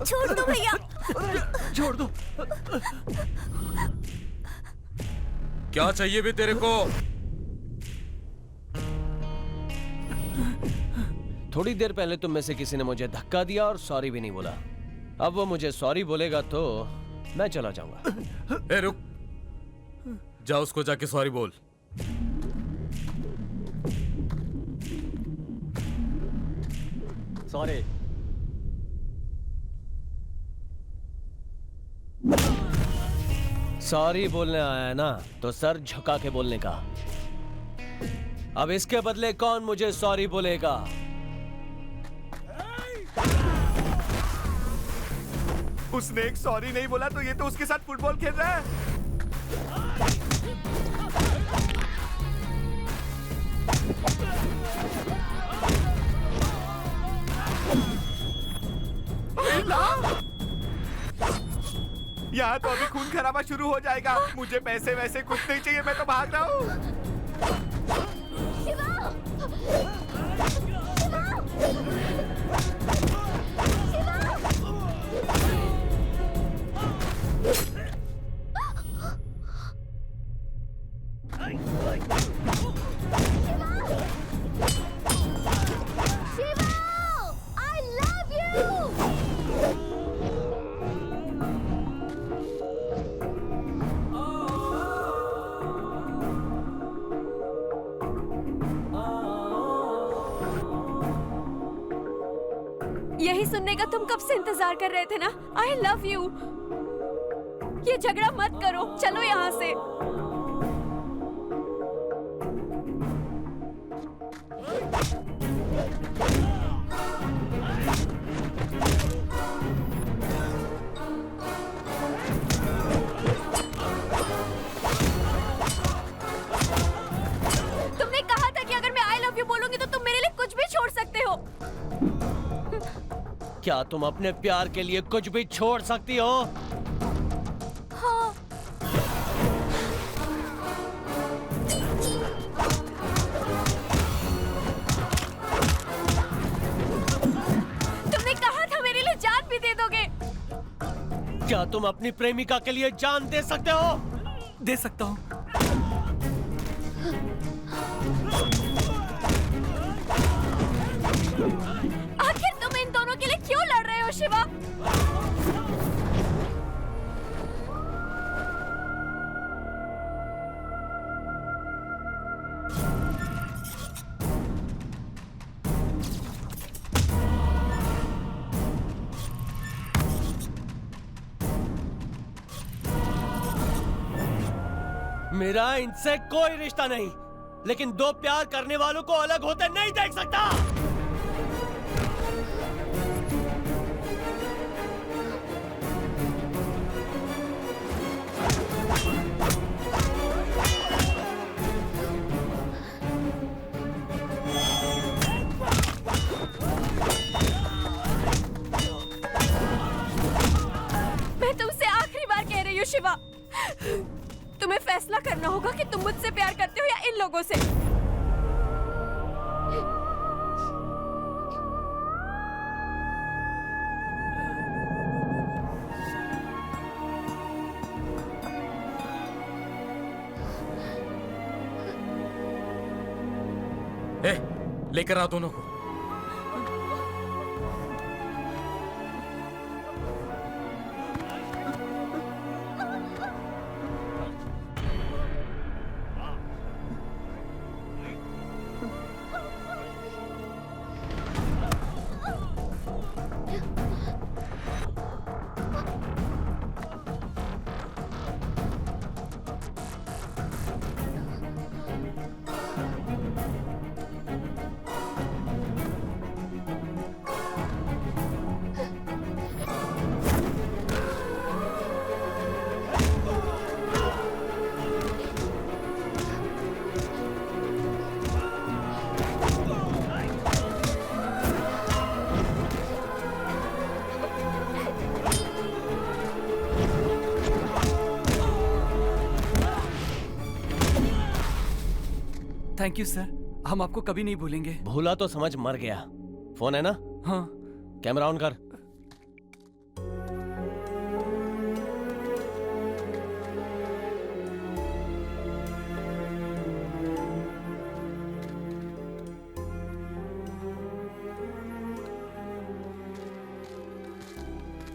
छोड़ दो भैया। छोड़ दो। क्या चाहिए भी तेरे को? थोड़ी देर पहले तुम में से किसी ने मुझे धक्का दिया और सॉरी भी नहीं बोला। अब वो मुझे सॉरी बोलेगा तो मैं चला जाऊंगा। ए रुक, जा उसको जाके सॉरी बोल। सॉरी। सॉरी बोलने आया है ना, तो सर झुका के बोलने का। अब इसके बदले कौन मुझे सॉरी बोलेगा? उसने एक सॉरी नहीं बोला तो ये तो उसके साथ फुटबॉल खेल रहा है। यहाँ तो अभी खून खराबा शुरू हो जाएगा। मुझे पैसे वैसे कुछ नहीं चाहिए, मैं तो भाग रहा हूँ। यही सुनने का तुम कब से इंतजार कर रहे थे ना? I love you. ये झगड़ा मत करो, चलो यहाँ से। तुमने कहा था कि अगर मैं आई लव यू बोलूंगी तो तुम मेरे लिए कुछ भी छोड़ सकते हो। क्या तुम अपने प्यार के लिए कुछ भी छोड़ सकती हो? हाँ। तुमने कहा था मेरे लिए जान भी दे दोगे। क्या तुम अपनी प्रेमिका के लिए जान दे सकते हो? दे सकता हूँ। आखिर तुम इन दोनों के लिए क्यों लड़ रहे हो शिवा? मेरा इनसे कोई रिश्ता नहीं, लेकिन दो प्यार करने वालों को अलग होते नहीं देख सकता। मैं तुमसे आखिरी बार कह रही हूँ शिवा, तुम्हें फैसला करना होगा कि तुम मुझसे प्यार करते हो या इन लोगों से। ए, लेकर आ दोनों को। थैंक यू सर, हम आपको कभी नहीं भूलेंगे। भूला तो समझ मर गया। फोन है ना? हाँ। कैमरा ऑन कर।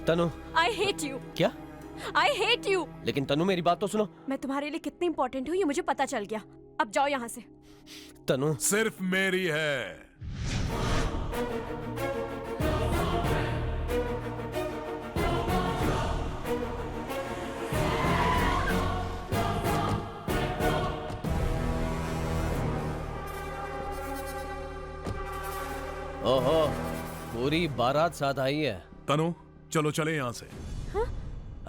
तनु, आई हेट यू, क्या? I hate you. लेकिन तनु मेरी बात तो सुनो। मैं तुम्हारे लिए कितनी इंपॉर्टेंट हूँ ये मुझे पता चल गया। अब जाओ यहाँ से। तनु, सिर्फ मेरी है। ओहो, पूरी बारात साथ आई है। तनु चलो चले यहाँ से।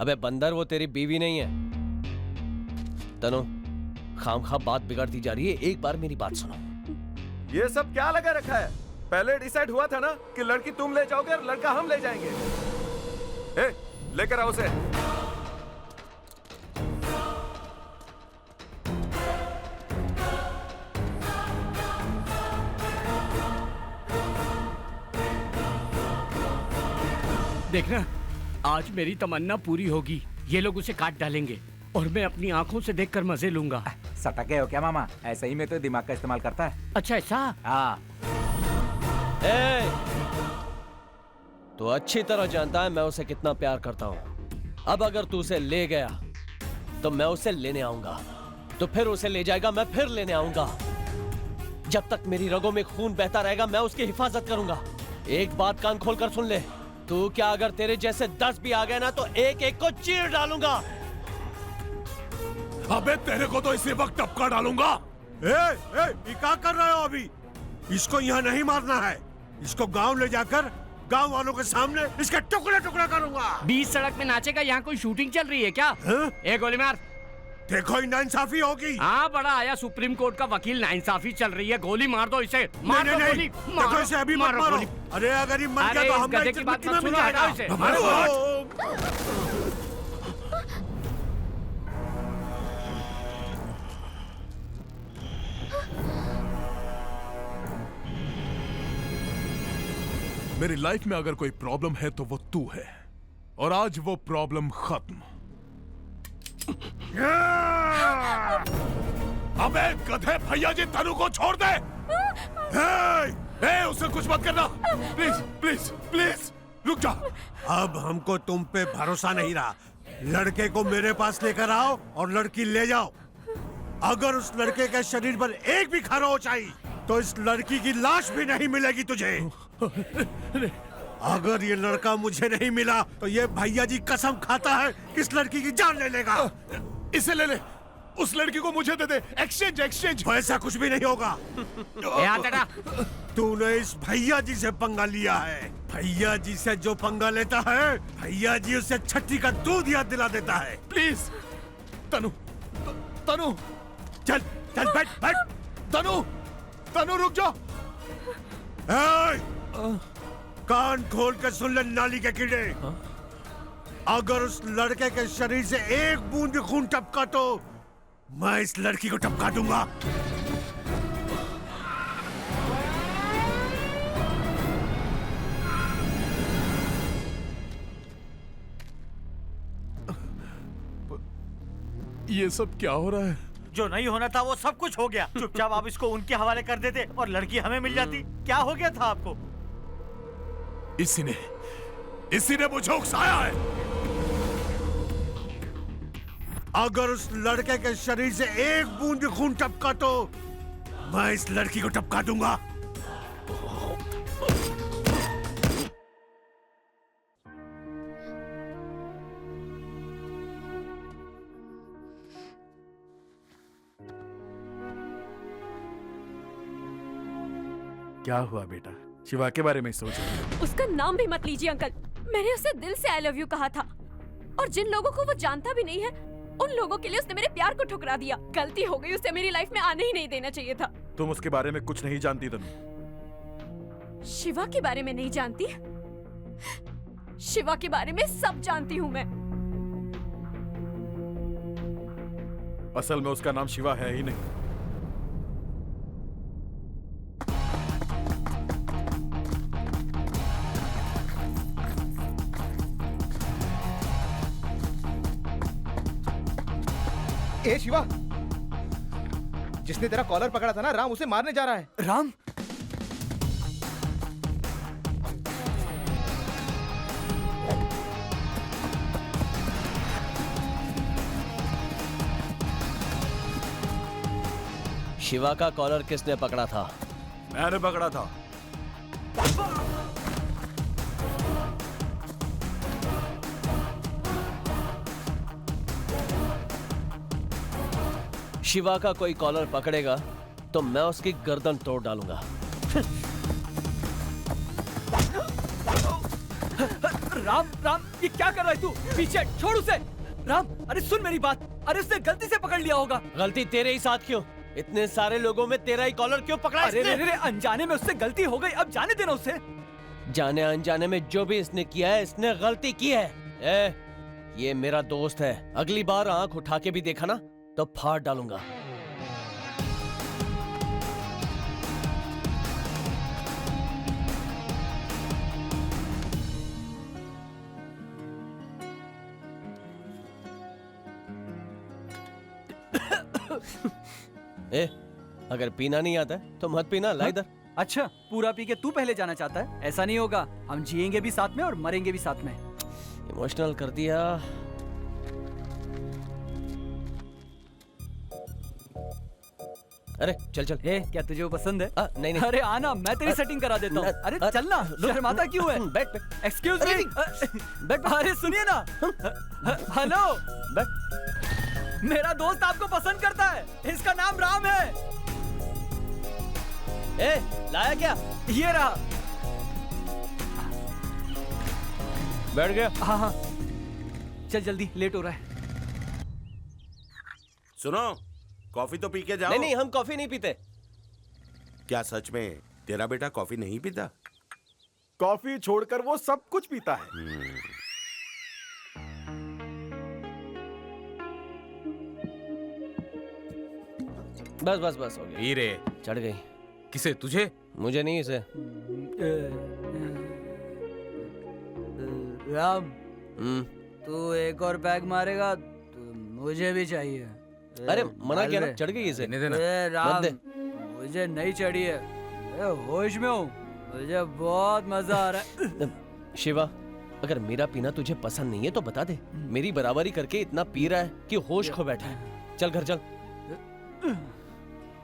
अबे बंदर, वो तेरी बीवी नहीं है। तनु, खामखा बात बिगड़ती जा रही है, एक बार मेरी बात सुनो। ये सब क्या लगा रखा है? पहले डिसाइड हुआ था ना कि लड़की तुम ले जाओगे और लड़का हम ले जाएंगे। ए, लेकर आओ उसे। देखना, आज मेरी तमन्ना पूरी होगी। ये लोग उसे काट डालेंगे और मैं अपनी आंखों से देखकर मजे लूंगा। सटके हो क्या मामा? ऐसे ही में तो दिमाग का इस्तेमाल करता है। अच्छा ऐसा? हाँ। ए, तू अच्छी तरह जानता है मैं उसे कितना प्यार करता हूँ। अब अगर तू उसे ले गया तो मैं उसे लेने आऊंगा, तो फिर उसे ले जाएगा, मैं फिर लेने आऊंगा। जब तक मेरी रगों में खून बहता रहेगा मैं उसकी हिफाजत करूंगा। एक बात कान खोलकर सुन ले, तू क्या अगर तेरे जैसे 10 भी आ गए ना तो एक एक को चीर डालूंगा। अबे तेरे को तो इसी वक्त टपका डालूंगा। ये क्या कर रहे हो अभी? इसको यहाँ नहीं मारना है, इसको गांव ले जाकर गांव वालों के सामने इसके टुकड़े टुकड़े करूंगा। बीच सड़क में नाचेगा, यहाँ कोई शूटिंग चल रही है क्या? एक गोली मार। देखो नाइंसाफी होगी। हाँ, बड़ा आया सुप्रीम कोर्ट का वकील, नाइंसाफी चल रही है। गोली मार दो इसे। मार नहीं, दो नहीं, गोली। देखो इसे अभी मत मारो। अरे अगर ये मर गया तो हम गधे की बात मत सुनो, हटाओ इसे। मेरी लाइफ में अगर कोई प्रॉब्लम है तो वो तू है, और आज वो प्रॉब्लम खत्म। अबे गधे, भैया जी तनु को छोड़ दे। उसे कुछ मत करना, प्लीज प्लीज प्लीज रुक जा। अब हमको तुम पे भरोसा नहीं रहा। लड़के को मेरे पास लेकर आओ और लड़की ले जाओ। अगर उस लड़के के शरीर पर एक भी खरोंच आई तो इस लड़की की लाश भी नहीं मिलेगी तुझे। अगर ये लड़का मुझे नहीं मिला तो ये भैया जी कसम खाता है कि इस लड़की की जान ले लेगा। इसे ले ले, उस लड़की को मुझे दे दे। Exchange exchange. ऐसा कुछ भी नहीं होगा। तूने इस भैया जी से पंगा लिया है। भैया जी से जो पंगा लेता है, भैया जी उसे छठी का दूध याद दिला देता है। प्लीज तनु, तनु चल चल, बैठ बैठ। तनु, तनु रुक जा। कान खोल के सुन ले नाली के कीड़े। अगर उस लड़के के शरीर से एक बूंद भी खून टपका तो मैं इस लड़की को टपका दूंगा। ये सब क्या हो रहा है? जो नहीं होना था वो सब कुछ हो गया। चुपचाप आप इसको उनके हवाले कर देते और लड़की हमें मिल जाती। क्या हो गया था आपको? इसी ने मुझे उकसाया है। अगर उस लड़के के शरीर से एक बूंद भी खून टपका तो मैं इस लड़की को टपका दूंगा। क्या हुआ बेटा? शिवा के बारे में सोच रही हो? उसका नाम भी मत लीजिए अंकल। मैंने उसे दिल से आई लव यू कहा था, और जिन लोगों को वो जानता भी नहीं है उन लोगों के लिए उसने मेरे प्यार को ठुकरा दिया। गलती हो गई, उसे मेरी लाइफ में आने ही नहीं देना चाहिए था। तुम उसके बारे में कुछ नहीं जानती तनु। शिवा के बारे में नहीं जानती? शिवा के बारे में सब जानती हूँ मैं। असल में उसका नाम शिवा है ही नहीं। ए शिवा, जिसने तेरा कॉलर पकड़ा था ना, राम उसे मारने जा रहा है। राम? शिवा का कॉलर किसने पकड़ा था? मैंने पकड़ा था। शिवा का कोई कॉलर पकड़ेगा तो मैं उसकी गर्दन तोड़ डालूंगा। राम राम, ये क्या कर रहा है तू? पीछे छोड़ उसे। राम, अरे सुन मेरी बात। अरे उसने गलती से पकड़ लिया होगा। गलती तेरे ही साथ क्यों? इतने सारे लोगों में तेरा ही कॉलर क्यों पकड़ा अरे इसने? रे रे, अनजाने में उससे गलती हो गई, अब जाने देना उसे। जाने अनजाने में जो भी इसने किया है, इसने गलती की है। ये मेरा दोस्त है, अगली बार आंख उठा के भी देखा ना तो फाड़ डालूंगा। अगर पीना नहीं आता है तो मत पीना, ला इधर। अच्छा, पूरा पी के तू पहले जाना चाहता है? ऐसा नहीं होगा, हम जिएंगे भी साथ में और मरेंगे भी साथ में। इमोशनल कर दिया। अरे चल चल। क्या तुझे वो पसंद है? नहीं नहीं। अरे आना, मैं तेरी सेटिंग करा देता हूँ। अरे चलना, शर्माता क्यों है? बैठ बैठ। एक्सक्यूज मी, बैठ। अरे सुनिए ना, हेलो, बैठ। मेरा दोस्त आपको पसंद करता है, इसका नाम राम है। लाया क्या? ये रहा। बैठ गया? हाँ, चल जल्दी, लेट हो रहा है। सुनो, कॉफी तो पी के जाओ। नहीं नहीं, हम कॉफी नहीं पीते। क्या सच में तेरा बेटा कॉफी नहीं पीता? कॉफी छोड़कर वो सब कुछ पीता है। बस बस बस, हो गया। हीरे चढ़ गई। किसे? तुझे? मुझे नहीं, इसे। राम, तू एक और पैक मारेगा तो मुझे भी चाहिए। अरे मना किया ना, चढ़ गई इसे। राम, मुझे नहीं चढ़ी है, मैं होश में हूँ, मुझे बहुत मजा आ रहा है। शिवा, अगर मेरा पीना तुझे पसंद नहीं है तो बता दे। मेरी बराबरी करके इतना पी रहा है कि होश खो बैठा है। चल घर चल।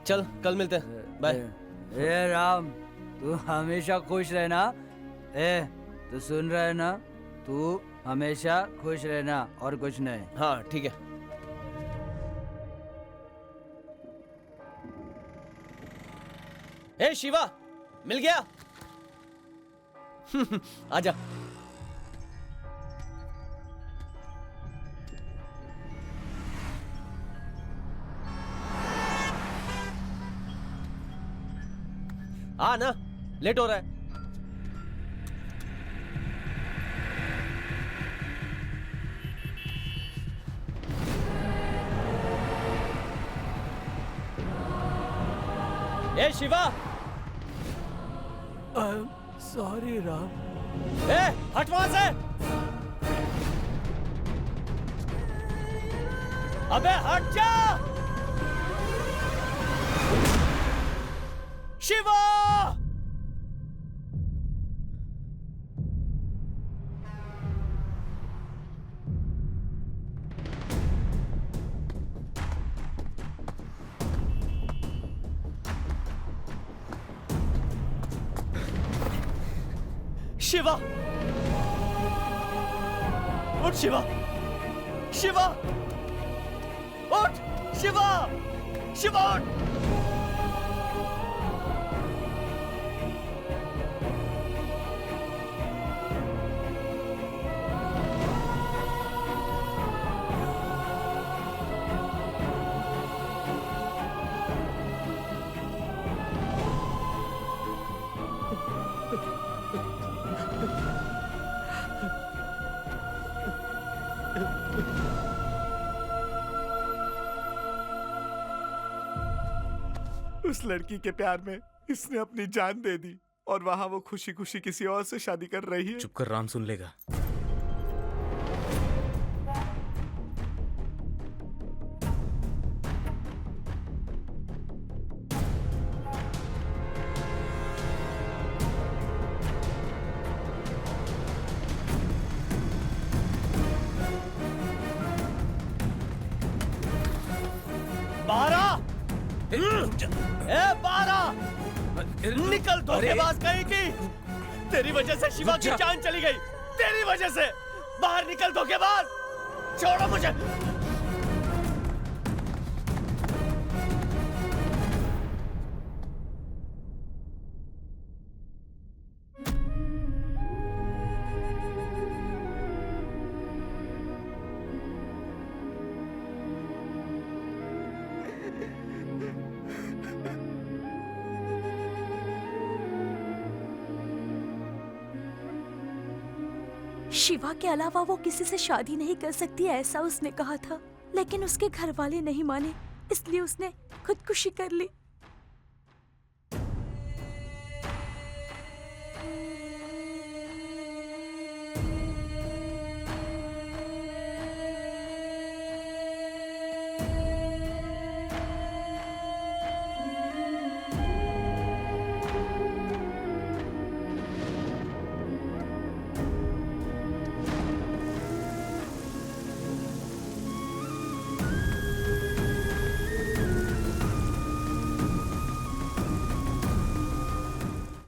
चल, कल मिलते हैं, बाय। ए राम, तू हमेशा खुश रहना। तू सुन रहा है ना? तू हमेशा खुश रहना और कुछ नहीं। हाँ ठीक है। ए शिवा, मिल गया। आजा। आ ना, लेट हो रहा है। ए शिवा, सॉरी राम। हट वहां से। अबे हट जा। शिवा, शिवा, उठ शिवा, शिवा, उठ शिवा, शिवा उठ। उस लड़की के प्यार में इसने अपनी जान दे दी और वहां वो खुशी खुशी किसी और से शादी कर रही है। चुप कर, राम सुन लेगा। ए बारा, निकल धोखेबाज कहीं की। तेरी वजह से शिवा की जान चली गई, तेरी वजह से। बाहर निकल धोखेबाज, छोड़ो मुझे। शिवा के अलावा वो किसी से शादी नहीं कर सकती, ऐसा उसने कहा था। लेकिन उसके घर वाले नहीं माने, इसलिए उसने खुदकुशी कर ली।